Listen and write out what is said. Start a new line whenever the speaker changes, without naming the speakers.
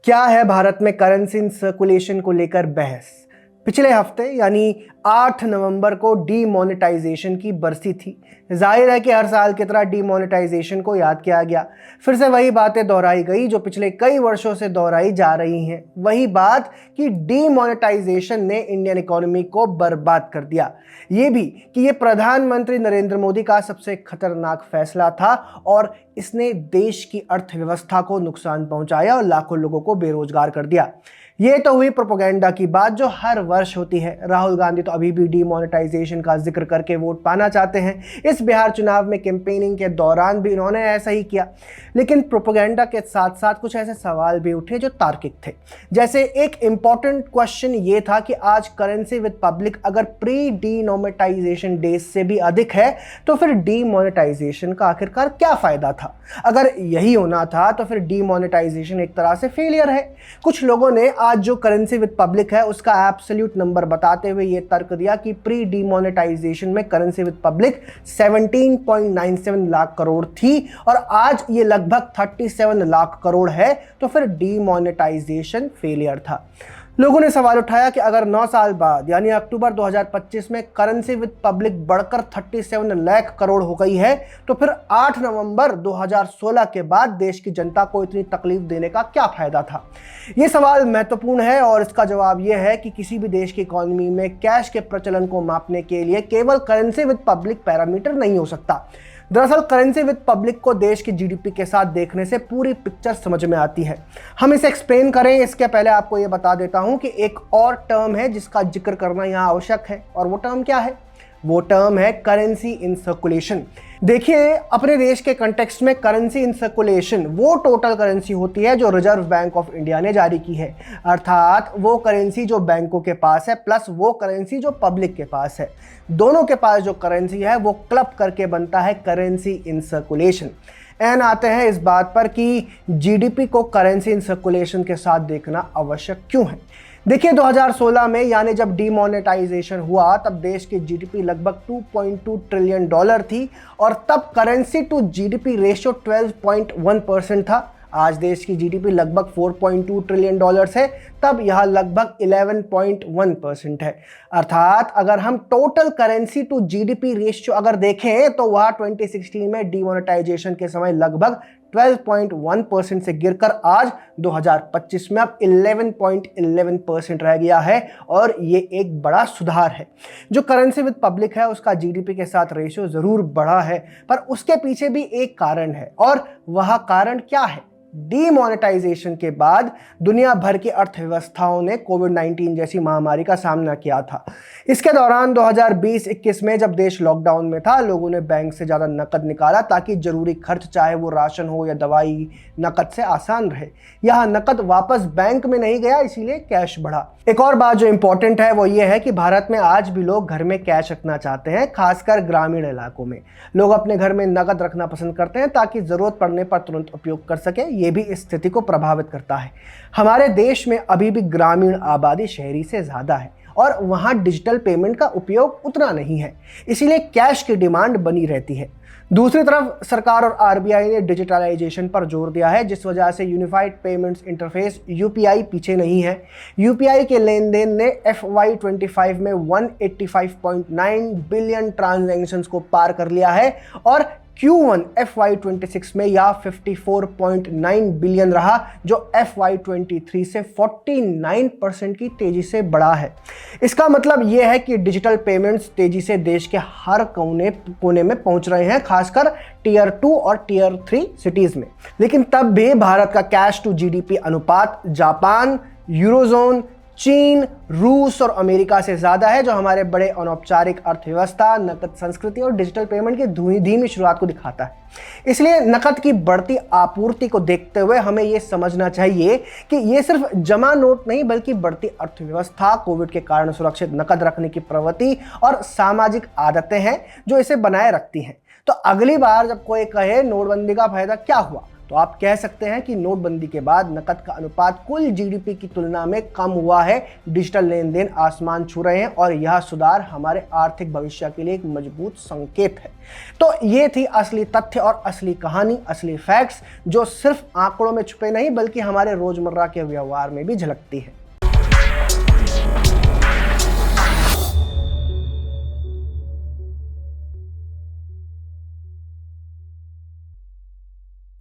क्या है भारत में करेंसी इन सर्कुलेशन को लेकर बहस। पिछले हफ्ते यानी 8 नवंबर को डीमोनेटाइजेशन की बरसी थी। जाहिर है कि हर साल की तरह डीमोनेटाइजेशन को याद किया गया। फिर से वही बातें दोहराई गई जो पिछले कई वर्षों से दोहराई जा रही हैं। वही बात कि डीमोनेटाइजेशन ने इंडियन इकोनॉमी को बर्बाद कर दिया। ये भी कि ये प्रधानमंत्री नरेंद्र मोदी का सबसे खतरनाक फैसला था और इसने देश की अर्थव्यवस्था को नुकसान पहुंचाया और लाखों लोगों को बेरोजगार कर दिया। ये तो हुई प्रोपेगेंडा की बात जो हर वर्ष होती है। राहुल गांधी तो अभी भी डीमोनेटाइजेशन का जिक्र करके वोट पाना चाहते हैं। इस बिहार चुनाव में कैंपेनिंग के दौरान भी इन्होंने ऐसा ही किया। लेकिन प्रोपेगेंडा के साथ साथ कुछ ऐसे सवाल भी उठे जो तार्किक थे। जैसे एक इंपॉर्टेंट क्वेश्चन ये था कि आज करेंसी विद पब्लिक अगर प्री डीमोनेटाइजेशन डेज से भी अधिक है तो फिर डीमोनेटाइजेशन का आखिरकार क्या फायदा था। अगर यही होना था तो फिर डीमोनेटाइजेशन एक तरह से फेलियर है। कुछ लोगों ने आज जो करेंसी विद पब्लिक है उसका एब्सोल्यूट नंबर बताते हुए यह तर्क दिया कि प्री डीमोनेटाइजेशन में currency with public 17.97 lakh crore थी और आज ये लगभग 37 लाख करोड़ है, तो फिर डीमोनेटाइजेशन फेलियर था। लोगों ने सवाल उठाया कि अगर 9 साल बाद यानी अक्टूबर 2025 में करेंसी विद पब्लिक बढ़कर 37 लाख करोड़ हो गई है तो फिर 8 नवंबर 2016 के बाद देश की जनता को इतनी तकलीफ देने का क्या फायदा था। ये सवाल महत्वपूर्ण है और इसका जवाब यह है कि किसी भी देश की इकोनॉमी में कैश के प्रचलन को मापने के लिए केवल करेंसी विद पब्लिक पैरामीटर नहीं हो सकता। दरअसल करेंसी विद पब्लिक को देश की जीडीपी के साथ देखने से पूरी पिक्चर समझ में आती है। हम इसे एक्सप्लेन करें इसके पहले आपको यह बता देता हूं कि एक और टर्म है जिसका जिक्र करना यहां आवश्यक है और वो टर्म क्या है। वो टर्म है करेंसी इन सर्कुलेशन। देखिए, अपने देश के कंटेक्स्ट में करेंसी इन सर्कुलेशन वो टोटल करेंसी होती है जो रिजर्व बैंक ऑफ इंडिया ने जारी की है, अर्थात वो करेंसी जो बैंकों के पास है प्लस वो करेंसी जो पब्लिक के पास है। दोनों के पास जो करेंसी है वो क्लब करके बनता है करेंसी इन सर्कुलेशन। एन आते हैं इस बात पर कि जीडीपी को करेंसी इन सर्कुलेशन के साथ देखना आवश्यक क्यों है। देखिए, 2016 में यानी जब डीमोनेटाइजेशन हुआ तब देश की जीडीपी लगभग 2.2 ट्रिलियन डॉलर थी और तब करेंसी टू जीडीपी रेशियो 12.1% था। आज देश की जीडीपी लगभग 4.2 ट्रिलियन डॉलर्स है, तब यह लगभग 11.1% है। अर्थात अगर हम total currency to GDP ratio अगर देखें तो वह 2016 में डीमोनेटाइजेशन के समय लगभग 12.1% से गिरकर आज 2025 में अब 11.11% रह गया है और ये एक बड़ा सुधार है। जो करेंसी विद पब्लिक है उसका जीडीपी के साथ रेशियो जरूर बढ़ा है, पर उसके पीछे भी एक कारण है और वह कारण क्या है। डीमोनेटाइजेशन के बाद दुनिया भर की अर्थव्यवस्थाओं ने कोविड-19 जैसी महामारी का सामना किया था। इसके दौरान 2020-21 में जब देश लॉकडाउन में था, लोगों ने बैंक से ज़्यादा नकद निकाला ताकि जरूरी खर्च चाहे वो राशन हो या दवाई नकद से आसान रहे। यह नकद वापस बैंक में नहीं गया, इसीलिए कैश बढ़ा। एक और बात जो इंपॉर्टेंट है वो ये है कि भारत में आज भी लोग घर में कैश रखना चाहते हैं, खासकर ग्रामीण इलाकों में। लोग अपने घर में नकद रखना पसंद करते हैं ताकि ज़रूरत पड़ने पर तुरंत उपयोग कर सकें। ये भी इस स्थिति को प्रभावित करता है। हमारे देश में अभी भी ग्रामीण आबादी शहरी से ज़्यादा है और वहाँ डिजिटल पेमेंट का उपयोग उतना नहीं है, इसीलिए कैश की डिमांड बनी रहती है। दूसरी तरफ सरकार और आरबीआई ने डिजिटलाइजेशन पर जोर दिया है, जिस वजह से यूनिफाइड पेमेंट्स इंटरफेस यूपीआई पीछे नहीं है। यूपीआई के लेन देन ने FY25 में 185.9 बिलियन ट्रांजैक्शंस को पार कर लिया है और Q1 FY26 में यह 54.9 बिलियन रहा, जो FY23 से 49% की तेजी से बढ़ा है। इसका मतलब यह है कि डिजिटल पेमेंट्स तेजी से देश के हर कोने में पहुंच रहे हैं, खासकर टियर 2 और टियर 3 सिटीज में। लेकिन तब भी भारत का कैश टू जीडीपी अनुपात जापान, यूरोजोन, चीन, रूस और अमेरिका से ज़्यादा है, जो हमारे बड़े अनौपचारिक अर्थव्यवस्था, नकद संस्कृति और डिजिटल पेमेंट की धीमी शुरुआत को दिखाता है। इसलिए नकद की बढ़ती आपूर्ति को देखते हुए हमें ये समझना चाहिए कि ये सिर्फ जमा नोट नहीं बल्कि बढ़ती अर्थव्यवस्था, कोविड के कारण सुरक्षित नकद रखने की प्रवृत्ति और सामाजिक आदतें हैं जो इसे बनाए रखती हैं। तो अगली बार जब कोई कहे नोटबंदी का फायदा क्या हुआ, तो आप कह सकते हैं कि नोटबंदी के बाद नकद का अनुपात कुल जीडीपी की तुलना में कम हुआ है, डिजिटल लेन देन आसमान छू रहे हैं और यह सुधार हमारे आर्थिक भविष्य के लिए एक मजबूत संकेत है। तो ये थी असली तथ्य और असली कहानी, असली फैक्ट्स, जो सिर्फ आंकड़ों में छुपे नहीं बल्कि हमारे रोजमर्रा के व्यवहार में भी झलकती है।